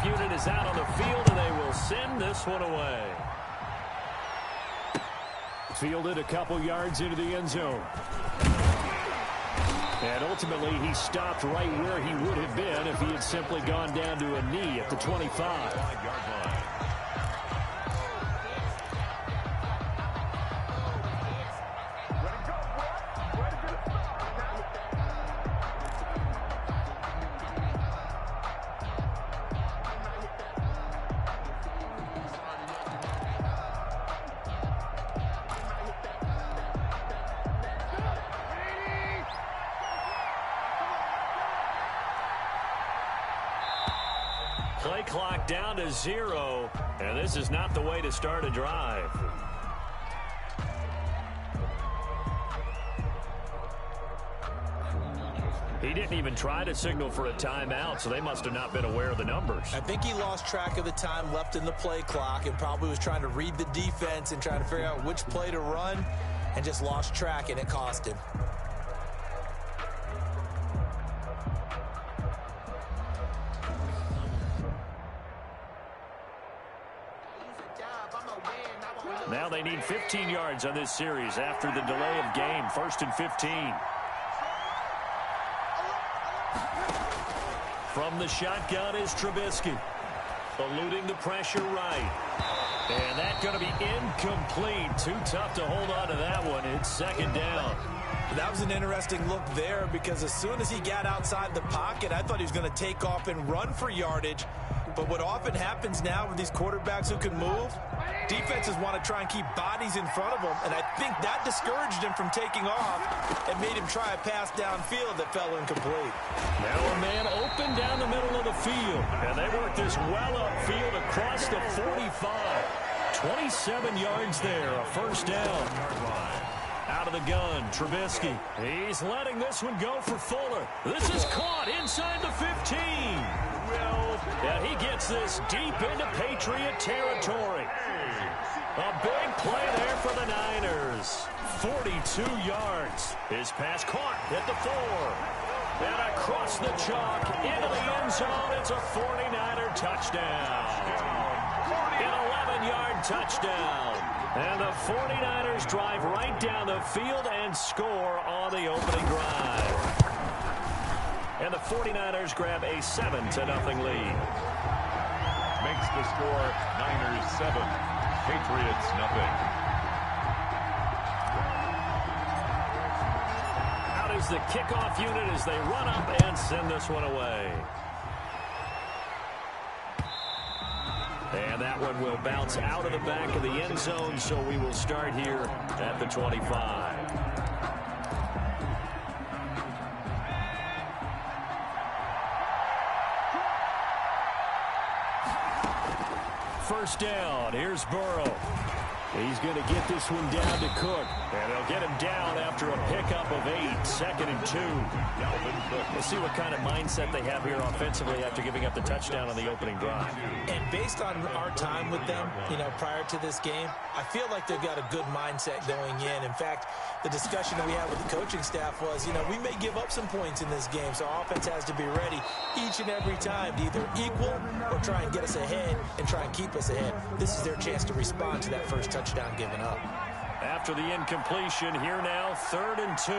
kickoff unit is out on the field, and they will send this one away. Fielded a couple yards into the end zone. And ultimately, he stopped right where he would have been if he had simply gone down to a knee at the 25. Play clock down to 0, and this is not the way to start a drive. He didn't even try to signal for a timeout, so they must have not been aware of the numbers. I think he lost track of the time left in the play clock and probably was trying to read the defense and trying to figure out which play to run and just lost track, and it cost him. Now they need 15 yards on this series after the delay of game. 1st and 15. From the shotgun is Trubisky. Eluding the pressure right. And that's going to be incomplete. Too tough to hold on to that one. It's 2nd down. That was an interesting look there because as soon as he got outside the pocket, I thought he was going to take off and run for yardage. But what often happens now with these quarterbacks who can move, defenses want to try and keep bodies in front of them, and I think that discouraged him from taking off and made him try a pass downfield that fell incomplete. Now a man open down the middle of the field, and they work this well upfield across the 45. 27 yards there, a 1st down. Out of the gun, Trubisky. He's letting this one go for Fuller. This is caught inside the 15. And he gets this deep into Patriot territory. A big play there for the Niners. 42 yards. His pass caught at the 4. And across the chalk into the end zone. It's a 49er touchdown. An 11-yard touchdown. And the 49ers drive right down the field and score on the opening drive. And the 49ers grab a 7-0 lead. Makes the score Niners 7, Patriots 0. Out is the kickoff unit as they run up and send this one away. And that one will bounce out of the back of the end zone, so we will start here at the 25. First down. Here's Burrow. He's going to get this one down to Cook. And he'll get him down after a pickup of 8. 2nd and 2. We'll see what kind of mindset they have here offensively after giving up the touchdown on the opening drive. And based on our time with them, prior to this game, I feel like they've got a good mindset going in. In fact, the discussion that we had with the coaching staff was, we may give up some points in this game, so our offense has to be ready each and every time to either equal or try and get us ahead and try and keep us ahead. This is their chance to respond to that first touchdown given up. After the incompletion, here now, 3rd and 2.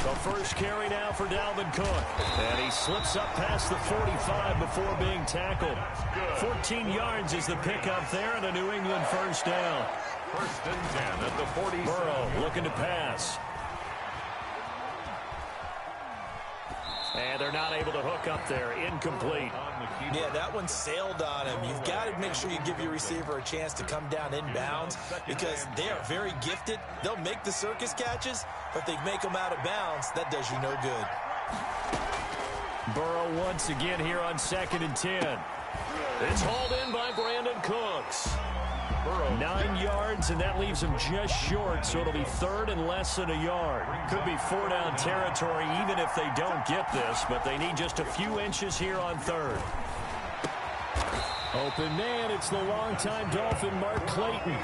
The first carry now for Dalvin Cook. And he slips up past the 45 before being tackled. 14 yards is the pickup there, and a New England 1st down. 1st and 10 at the 40. Burrow looking to pass. And they're not able to hook up there. Incomplete. Yeah, that one sailed on him. You've got to make sure you give your receiver a chance to come down inbounds because they are very gifted. They'll make the circus catches, but they make them out of bounds. That does you no good. Burrow once again here on 2nd and 10. It's hauled in by Brandon Cooks. 9 yards, and that leaves him just short, so it'll be 3rd and less than a yard. Could be 4-down territory even if they don't get this, but they need just a few inches here on 3rd. Open man, it's the longtime Dolphin, Mark Clayton.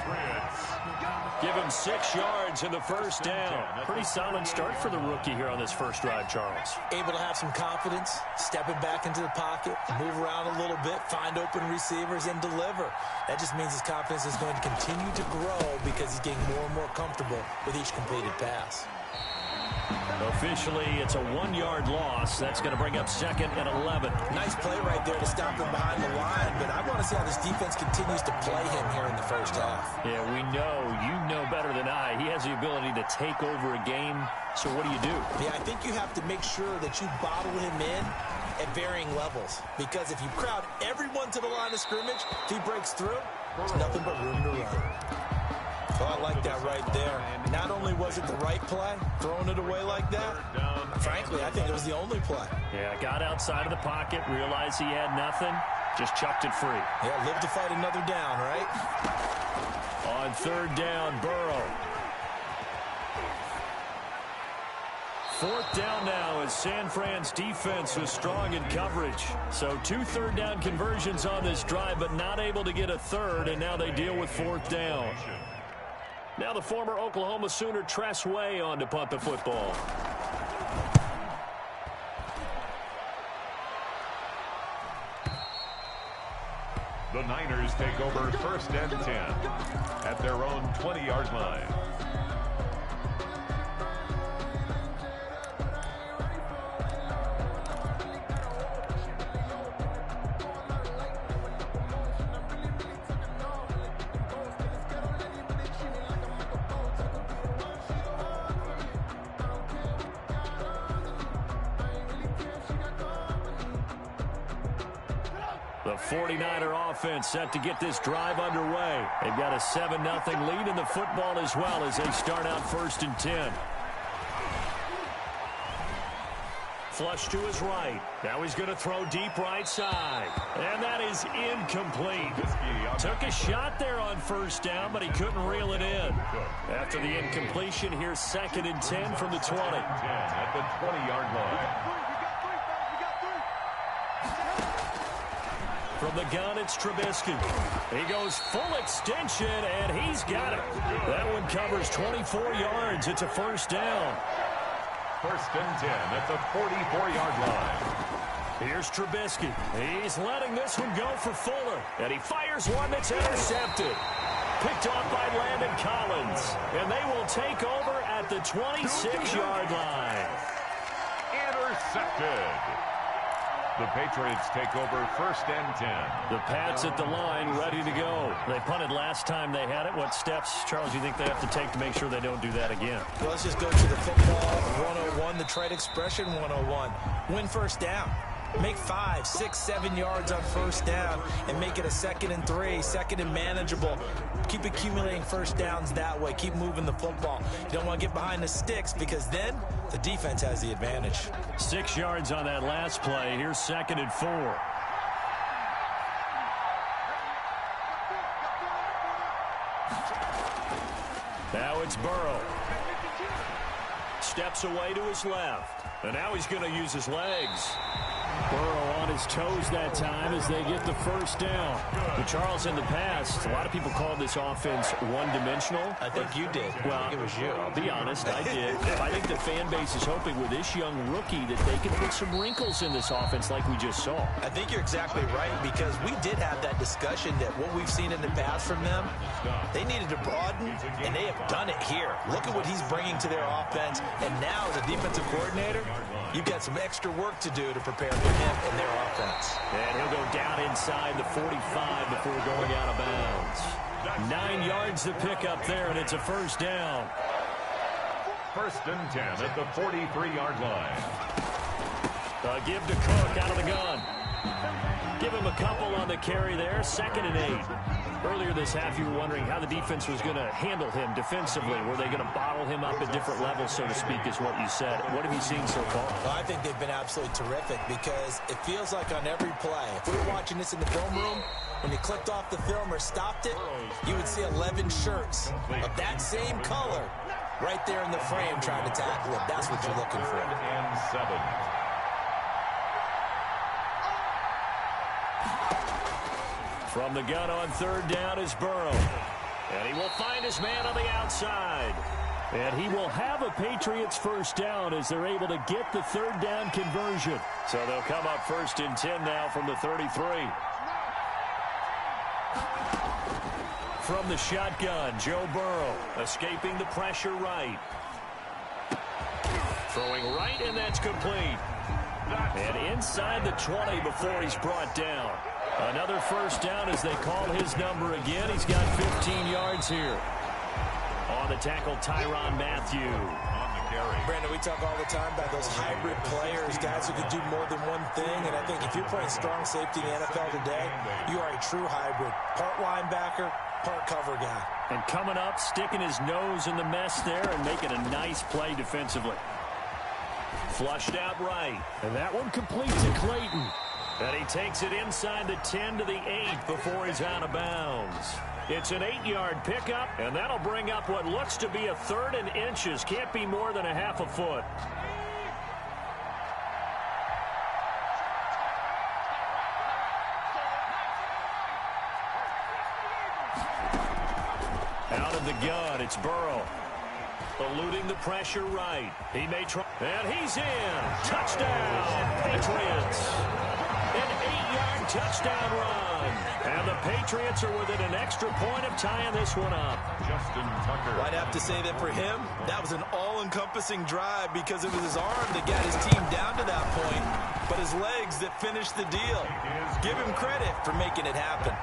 Give him 6 yards in the first down. Pretty solid start for the rookie here on this first drive, Charles. Able to have some confidence, stepping back into the pocket, move around a little bit, find open receivers, and deliver. That just means his confidence is going to continue to grow because he's getting more and more comfortable with each completed pass. Officially, it's a 1-yard loss. That's going to bring up 2nd and 11. Nice play right there to stop him behind the line, but I want to see how this defense continues to play him here in the first half. Yeah, we know. You know better than I. He has the ability to take over a game. So what do you do? Yeah, I think you have to make sure that you bottle him in at varying levels, because if you crowd everyone to the line of scrimmage, if he breaks through, there's nothing but room to run. Oh, I like that right there. Not only was it the right play, throwing it away like that, frankly, I think it was the only play. Yeah, got outside of the pocket, realized he had nothing, just chucked it free. Yeah, live to fight another down, right? On 3rd down, Burrow. 4th down now as San Fran's defense was strong in coverage. So 2 3rd-down conversions on this drive, but not able to get a third, and now they deal with 4th down. Now the former Oklahoma Sooner Tress Way on to punt the football. The Niners take over 1st and 10 at their own 20-yard line. The 49er offense set to get this drive underway. They've got a 7-0 lead in the football as well as they start out 1st and 10. Flush to his right. Now he's going to throw deep right side. And that is incomplete. Took a shot there on 1st down, but he couldn't reel it in. After the incompletion, here's 2nd and 10 from the 20. 10 at the 20-yard line. From the gun, it's Trubisky. He goes full extension, and he's got it. That one covers 24 yards. It's a 1st down. 1st and 10 at the 44-yard line. Here's Trubisky. He's letting this one go for Fuller. And he fires one that's intercepted. Picked off by Landon Collins. And they will take over at the 26-yard line. Intercepted. The Patriots take over 1st and 10. The Pats at the line, ready to go. They punted last time they had it. What steps, Charles, do you think they have to take to make sure they don't do that again? Well, let's just go to the football 101, the trade expression 101. Win 1st down. Make 5, 6, 7 yards on 1st down and make it a 2nd and 3, 2nd and manageable. Keep accumulating 1st downs that way. Keep moving the football. You don't want to get behind the sticks because then the defense has the advantage. 6 yards on that last play. Here's 2nd and 4. Now it's Burrow. Steps away to his left. And now he's going to use his legs. Burrow on his toes that time as they get the 1st down. But Charles, in the past, a lot of people called this offense one-dimensional. I think you did. Well, I think it was you. I'll be honest, I did. I think the fan base is hoping with this young rookie that they can put some wrinkles in this offense like we just saw. I think you're exactly right because we did have that discussion that what we've seen in the past from them, they needed to broaden, and they have done it here. Look at what he's bringing to their offense, and now as a defensive coordinator, you've got some extra work to do to prepare for him and their offense. And he'll go down inside the 45 before going out of bounds. 9 yards to pick up there, and it's a 1st down. 1st and 10 at the 43-yard line. Give to Cook out of the gun. Give him a couple on the carry there. 2nd and 8. Earlier this half, you were wondering how the defense was going to handle him defensively. Were they going to bottle him up at different levels, so to speak, is what you said. What have you seen so far? Well, I think they've been absolutely terrific because it feels like on every play, if we were watching this in the film room, when you clicked off the film or stopped it, you would see 11 shirts of that same color right there in the frame trying to tackle him. That's what you're looking for. 3rd and 7. From the gun on third down is Burrow. And he will find his man on the outside. And he will have a Patriots first down as they're able to get the third down conversion. So they'll come up first and 10 now from the 33. From the shotgun, Joe Burrow escaping the pressure right. Throwing right, and that's complete. And inside the 20 before he's brought down. Another first down as they call his number again. He's got 15 yards here. On the tackle, Tyrann Mathieu. On the carry. Brandon, we talk all the time about those hybrid players, guys who can do more than one thing. And I think if you're playing strong safety in the NFL today, you are a true hybrid. Part linebacker, part cover guy. And coming up, sticking his nose in the mess there and making a nice play defensively. Flushed out right. And that one complete to Clayton. And he takes it inside the 10 to the 8 before he's out of bounds. It's an 8-yard pickup, and that'll bring up what looks to be a third and inches. Can't be more than a half a foot. Out of the gun, it's Burrow. Eluding the pressure right. He may try. And he's in. Touchdown, Patriots. An 8-yard touchdown run. And the Patriots are within an extra point of tying this one up. Justin Tucker. I'd have to say that for him, that was an all-encompassing drive because it was his arm that got his team down to that point, but his legs that finished the deal. Give him credit for making it happen.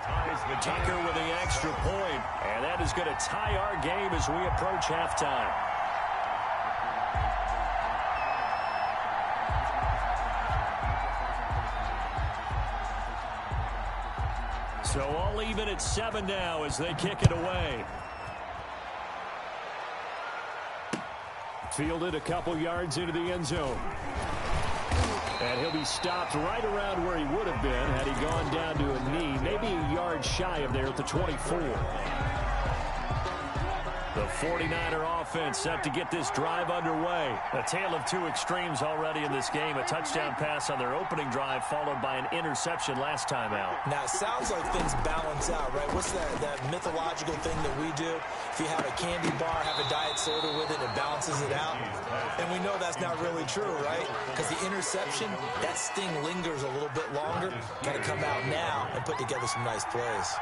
Tucker with the extra point, and that is going to tie our game as we approach halftime. So all even at 7 now as they kick it away. Fielded a couple yards into the end zone. And he'll be stopped right around where he would have been had he gone down to a knee, maybe a yard shy of there at the 24. The 49er offense set to get this drive underway. A tale of two extremes already in this game. A touchdown pass on their opening drive followed by an interception last time out. Now, it sounds like things balance out, right? What's that mythological thing that we do? If you have a candy bar, have a diet soda with it, it balances it out. And we know that's not really true, right? Because the interception, that sting lingers a little bit longer. Got to come out now and put together some nice plays.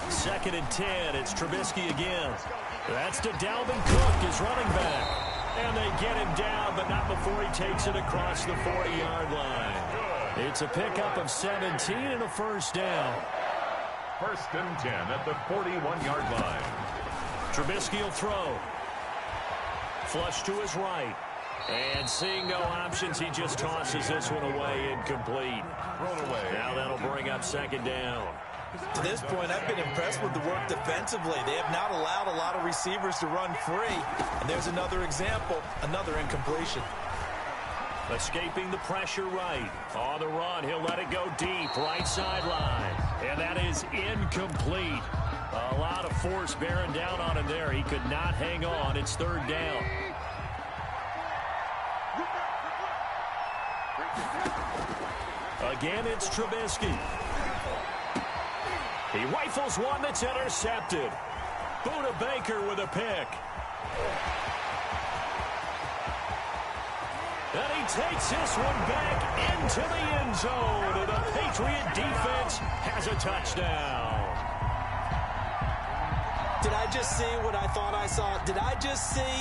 Second and 10. It's Trubisky again. That's to Dalvin Cook, his running back. And they get him down, but not before he takes it across the 40-yard line. It's a pickup of 17 and a first down. First and 10 at the 41-yard line. Trubisky will throw. Flush to his right. And seeing no options, he just tosses this one away, incomplete. Thrown away. Now that'll bring up second down. To this point, I've been impressed with the work defensively. They have not allowed a lot of receivers to run free. And there's another example, another incompletion. Escaping the pressure right. On the run, he'll let it go deep, right sideline. And that is incomplete. A lot of force bearing down on him there. He could not hang on. It's third down. Again, it's Trubisky. He rifles one that's intercepted. Buda Baker with a pick. And he takes this one back into the end zone. And the Patriot defense has a touchdown. Did I just see what I thought I saw? Did I just see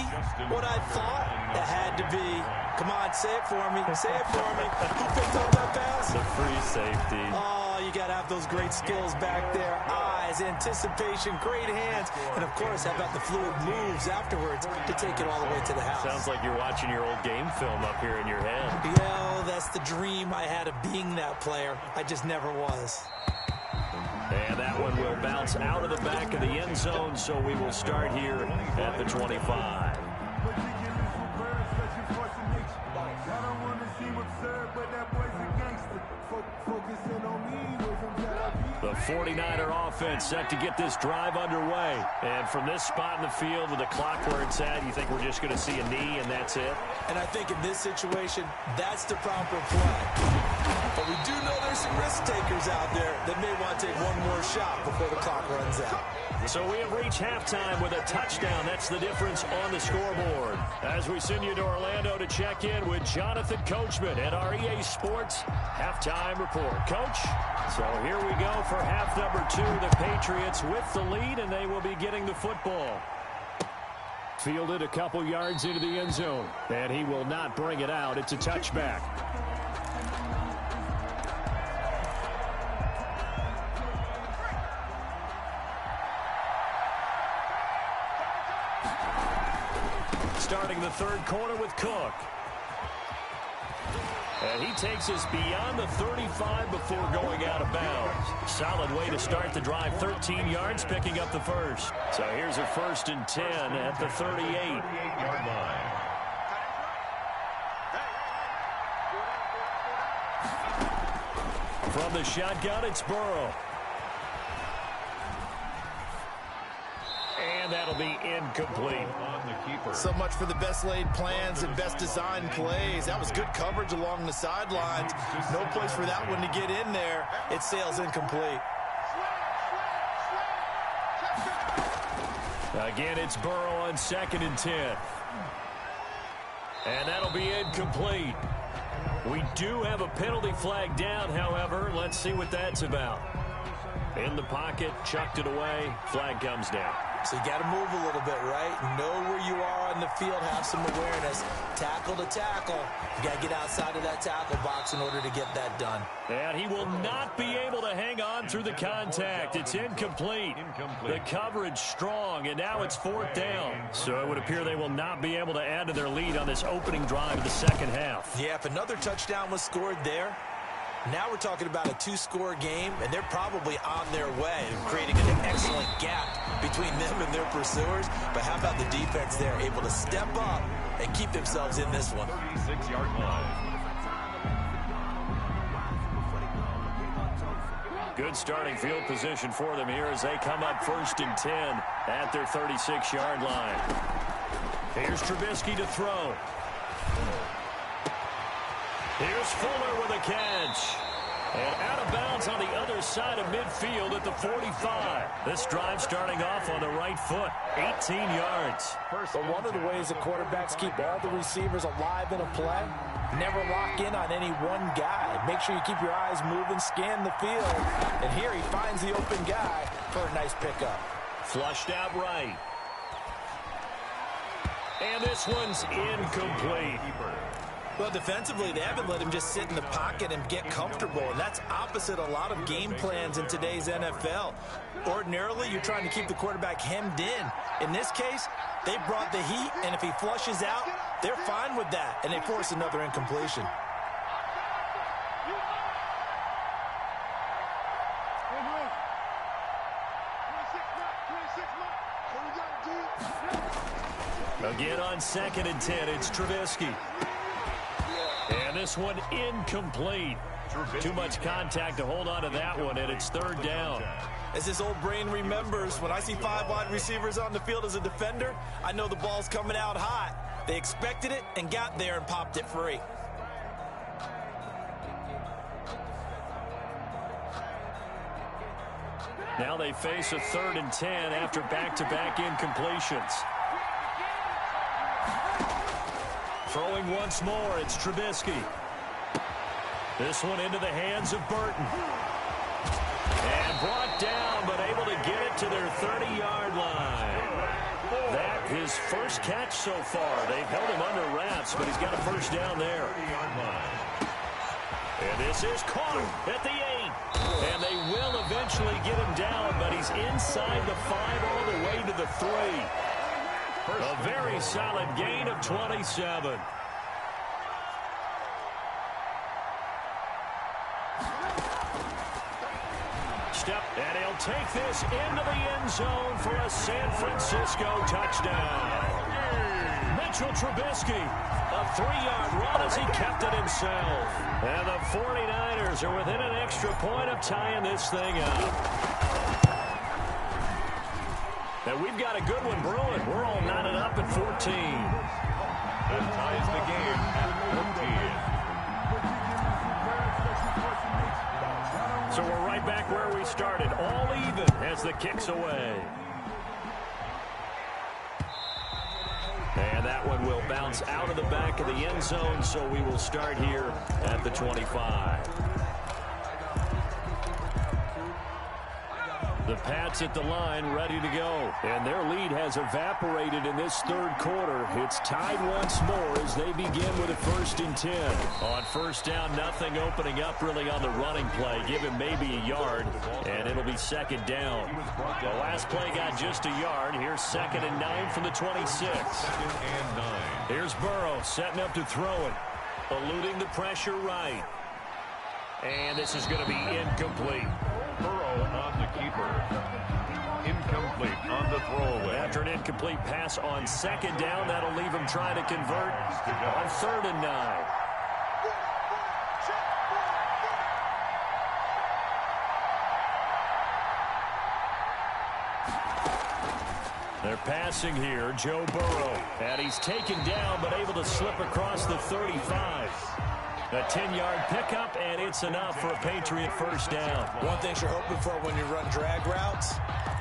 what I thought? It had to be. Come on, say it for me. Say it for me. Who picked up that pass? The free safety. Oh, you got to have those great skills back there. Eyes, anticipation, great hands. And, of course, how about the fluid moves afterwards to take it all the way to the house? Sounds like you're watching your old game film up here in your head. Yeah, that's the dream I had of being that player. I just never was. And that one will bounce out of the back of the end zone, so we will start here at the 25. Focusing on me, way from Tel Aviv. The 49er offense set to get this drive underway. And from this spot in the field with the clock where it's at, you think we're just going to see a knee and that's it? And I think in this situation, that's the proper play. But we do know there's some risk takers out there that may want to take one more shot before the clock runs out. So we have reached halftime with a touchdown. That's the difference on the scoreboard. As we send you to Orlando to check in with Jonathan Coachman at our EA Sports Halftime Report. Coach, so here we go for half number 2. The Patriots with the lead, and they will be getting the football. Fielded a couple yards into the end zone, and he will not bring it out. It's a touchback. Starting the third quarter with Cook. And he takes us beyond the 35 before going out of bounds. Solid way to start the drive. 13 yards, picking up the first. So here's a 1st and 10 at the 38-yard line. From the shotgun, it's Burrow. And that'll be incomplete. So much for the best laid plans and best designed plays. That was good coverage along the sidelines. No place for that one to get in there. It sails incomplete. Again, it's Burrow on 2nd and 10. And that'll be incomplete. We do have a penalty flag down, however. Let's see what that's about. In the pocket, chucked it away. Flag comes down. So you got to move a little bit, right? Know where you are on the field, have some awareness. Tackle to tackle. You got to get outside of that tackle box in order to get that done. And he will not be able to hang on through the contact. It's incomplete. The coverage strong, and now it's 4th down. So it would appear they will not be able to add to their lead on this opening drive of the second half. Yeah, if another touchdown was scored there, now we're talking about a 2-score game, and they're probably on their way, creating an excellent gap between them and their pursuers. But how about the defense there, able to step up and keep themselves in this one? 36-yard line. Good starting field position for them here as they come up 1st and 10 at their 36-yard line. Here's Trubisky to throw. Here's Fuller with a catch. And out of bounds on the other side of midfield at the 45. This drive starting off on the right foot. 18 yards. But one of the ways the quarterbacks keep all the receivers alive in a play, never lock in on any one guy. Make sure you keep your eyes moving, scan the field. And here he finds the open guy for a nice pickup. Flushed out right. And this one's incomplete. Well, defensively, they haven't let him just sit in the pocket and get comfortable, and that's opposite a lot of game plans in today's NFL. Ordinarily, you're trying to keep the quarterback hemmed in. In this case, they brought the heat, and if he flushes out, they're fine with that, and they force another incompletion. Again on 2nd and 10, it's Trubisky. And this one incomplete. Too much contact to hold on to that one, and it's 3rd down. As his old brain remembers, when I see 5 wide receivers on the field as a defender, I know the ball's coming out hot. They expected it and got there and popped it free. Now they face a 3rd and 10 after back-to-back incompletions. Throwing once more, it's Trubisky. This one into the hands of Burton. And brought down, but able to get it to their 30-yard line. That his first catch so far. They've held him under wraps, but he's got a 1st down there. And this is caught at the 8. And they will eventually get him down, but he's inside the 5 all the way to the 3. A very solid gain of 27. Step, and he'll take this into the end zone for a San Francisco touchdown. Mitchell Trubisky. A 3-yard run as he kept it himself. And the 49ers are within an extra point of tying this thing up. And we've got a good one brewing. We're all knotted up at 14. That ties the game at 14. So we're right back where we started. All even as the kick's away. And that one will bounce out of the back of the end zone, so we will start here at the 25. The Pats at the line, ready to go. And their lead has evaporated in this third quarter. It's tied once more as they begin with a 1st and 10. On first down, nothing opening up really on the running play. Give him maybe a yard, and it'll be 2nd down. The last play got just a yard. Here's 2nd and 9 from the 26. 2nd and 9. Here's Burrow setting up to throw it. Eluding the pressure right. And this is going to be incomplete. Burrow on the keeper. Incomplete on the throwaway. After an incomplete pass on 2nd down, that'll leave him trying to convert on 3rd and 9. They're passing here, Joe Burrow. And he's taken down, but able to slip across the 35. A 10-yard pickup, and it's enough for a Patriot 1st down. One thing you're hoping for when you run drag routes,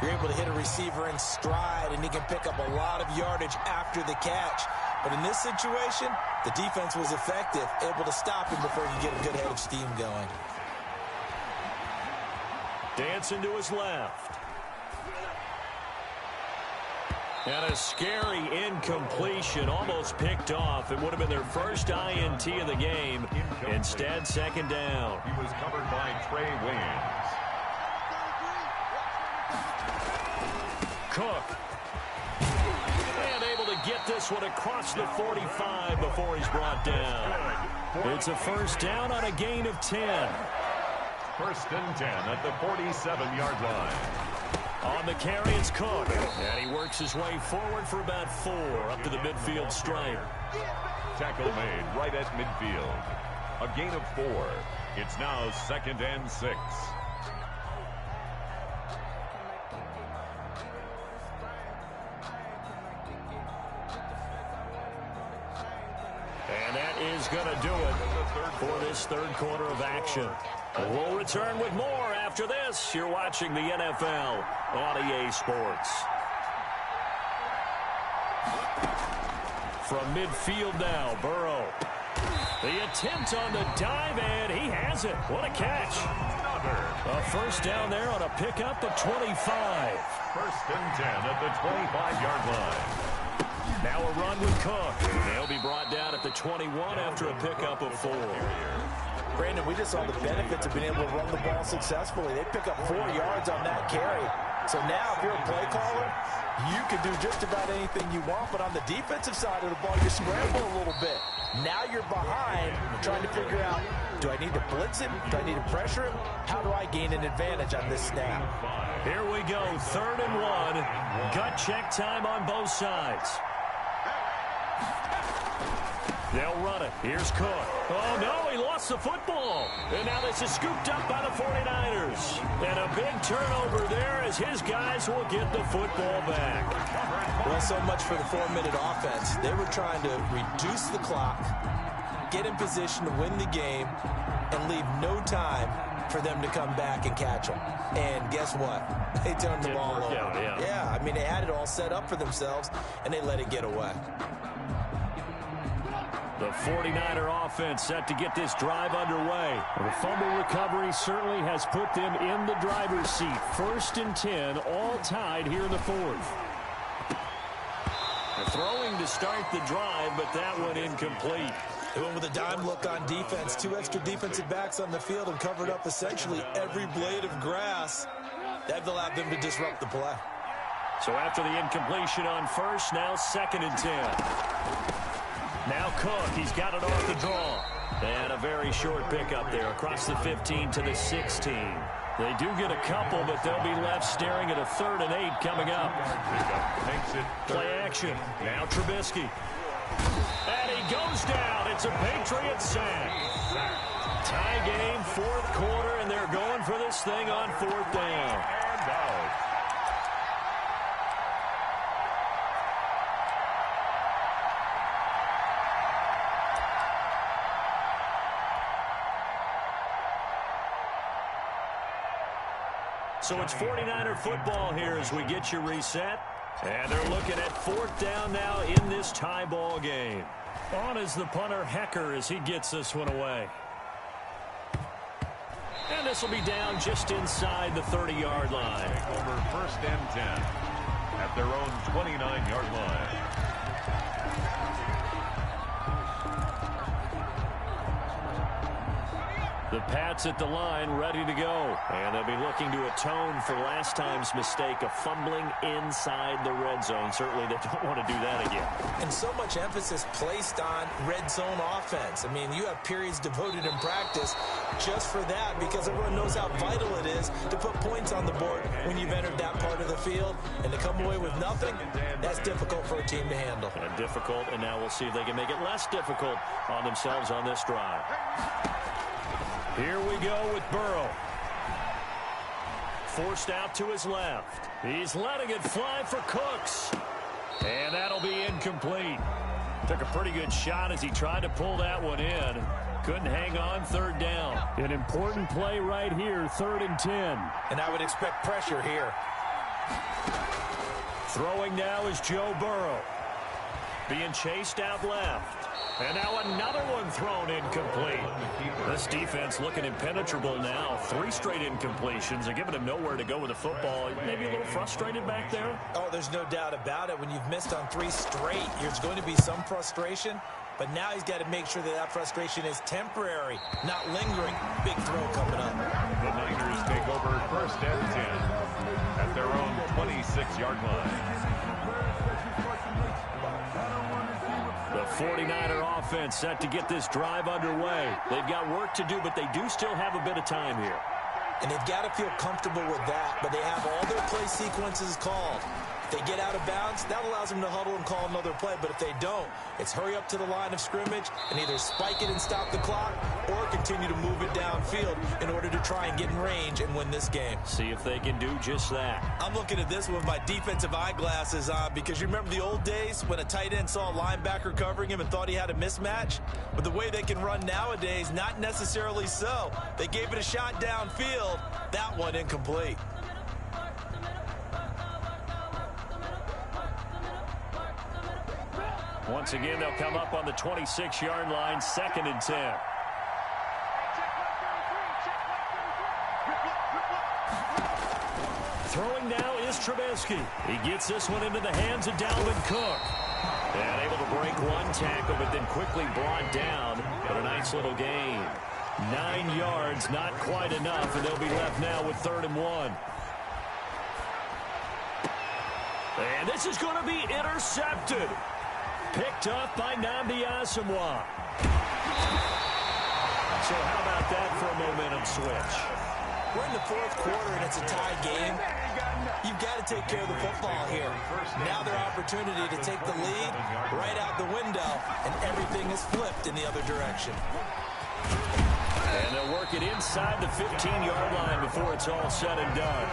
you're able to hit a receiver in stride, and he can pick up a lot of yardage after the catch. But in this situation, the defense was effective, able to stop him before he could get a good head of steam going. Dancing to his left. And a scary incompletion, almost picked off. It would have been their first INT of the game. Instead, 2nd down. He was covered by Trey Waynes. Cook. And able to get this one across the 45 before he's brought down. It's a 1st down on a gain of 10. 1st and 10 at the 47-yard line. On the carry, it's Cook. And he works his way forward for about 4 up to the midfield stripe. Tackle made right at midfield. A gain of 4. It's now 2nd and 6. And that is going to do it for this third quarter of action. We'll return with more after this. You're watching the NFL on EA Sports. From midfield now, Burrow. The attempt on the dive, and he has it. What a catch. A 1st down there on a pickup at 25. 1st and 10 at the 25-yard line. Now a run with Cook. They'll be brought down at the 21 after a pickup of 4. Brandon, we just saw the benefits of being able to run the ball successfully. They pick up 4 yards on that carry. So now, if you're a play caller, you can do just about anything you want. But on the defensive side of the ball, you scramble a little bit. Now you're behind, trying to figure out, do I need to blitz him? Do I need to pressure him? How do I gain an advantage on this snap? Here we go, 3rd and 1. Gut check time on both sides. They'll run it. Here's Cook. Oh, no, he lost the football. And now this is scooped up by the 49ers. And a big turnover there as his guys will get the football back. Well, so much for the 4-minute offense. They were trying to reduce the clock, get in position to win the game, and leave no time for them to come back and catch them. And guess what? They turned the ball over. Yeah, I mean, they had it all set up for themselves, and they let it get away. The 49er offense set to get this drive underway. The fumble recovery certainly has put them in the driver's seat. 1st and 10, all tied here in the 4th. They're throwing to start the drive, but that one incomplete. They went with a dime look on defense. 2 extra defensive backs on the field and covered up essentially every blade of grass. That allowed them to disrupt the play. So after the incompletion on 1st, now 2nd and 10. Now Cook, he's got it off the draw. And a very short pickup there across the 15 to the 16. They do get a couple, but they'll be left staring at a 3rd and 8 coming up. Makes it play action. Now Trubisky. And he goes down. It's a Patriots sack. Tie game, fourth quarter, and they're going for this thing on fourth down. And out. So it's 49er football here as we get you reset. And they're looking at fourth down now in this tie ball game. On is the punter, Hecker, as he gets this one away. And this will be down just inside the 30-yard line. Take over first and 10 at their own 29-yard line. The Pats at the line, ready to go. And they'll be looking to atone for last time's mistake of fumbling inside the red zone. Certainly they don't want to do that again. And so much emphasis placed on red zone offense. I mean, you have periods devoted in practice just for that because everyone knows how vital it is to put points on the board when you've entered that part of the field. And to come away with nothing, that's difficult for a team to handle. And difficult, and now we'll see if they can make it less difficult on themselves on this drive. Here we go with Burrow. Forced out to his left. He's letting it fly for Cooks. And that'll be incomplete. Took a pretty good shot as he tried to pull that one in. Couldn't hang on, third down. An important play right here, 3rd and 10. And I would expect pressure here. Throwing now is Joe Burrow. Being chased out left. And now another one thrown incomplete. This defense looking impenetrable now. 3 straight incompletions. They're giving him nowhere to go with the football. Maybe a little frustrated back there. Oh, there's no doubt about it. When you've missed on 3 straight, there's going to be some frustration. But now he's got to make sure that that frustration is temporary, not lingering. Big throw coming up. The Niners take over first and 10 at their own 26-yard line. The 49er offense set to get this drive underway. They've got work to do, but they do still have a bit of time here. And they've got to feel comfortable with that, but they have all their play sequences called. If they get out of bounds, that allows them to huddle and call another play. But if they don't, it's hurry up to the line of scrimmage and either spike it and stop the clock or continue to move it downfield in order to try and get in range and win this game. See if they can do just that. I'm looking at this with my defensive eyeglasses on because you remember the old days when a tight end saw a linebacker covering him and thought he had a mismatch? But the way they can run nowadays, not necessarily so. They gave it a shot downfield. That one incomplete. Once again, they'll come up on the 26-yard line, 2nd and 10. Throwing now is Trubisky. He gets this one into the hands of Dalvin Cook. And able to break one tackle, but then quickly brought down. But a nice little gain. 9 yards, not quite enough, and they'll be left now with 3rd and 1. And this is going to be intercepted. Picked up by Nnamdi Asomugha. So how about that for a momentum switch? We're in the 4th quarter and it's a tie game. You've got to take care of the football here. Now their opportunity to take the lead right out the window, and everything is flipped in the other direction. And they'll work it inside the 15-yard line before it's all said and done.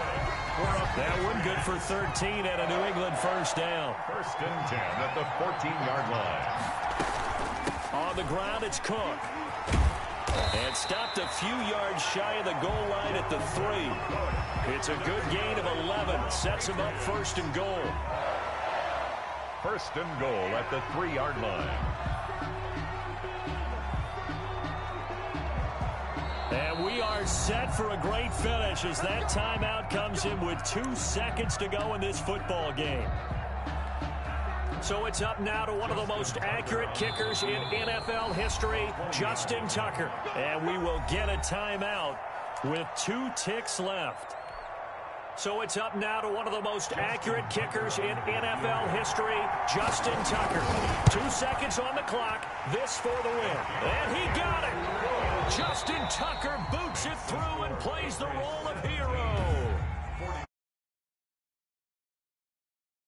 That one good for 13 and a New England first down. 1st and 10 at the 14-yard line. On the ground, it's Cook. And stopped a few yards shy of the goal line at the 3. It's a good gain of 11. Sets him up 1st and goal. 1st and goal at the 3-yard line. And we are set for a great finish as that timeout comes in with 2 seconds to go in this football game. So it's up now to one of the most accurate kickers in NFL history, Justin Tucker. And we will get a timeout with 2 ticks left. So it's up now to one of the most accurate kickers in NFL history, Justin Tucker. 2 seconds on the clock. This for the win. And he got it. Justin Tucker boots it through and plays the role of hero.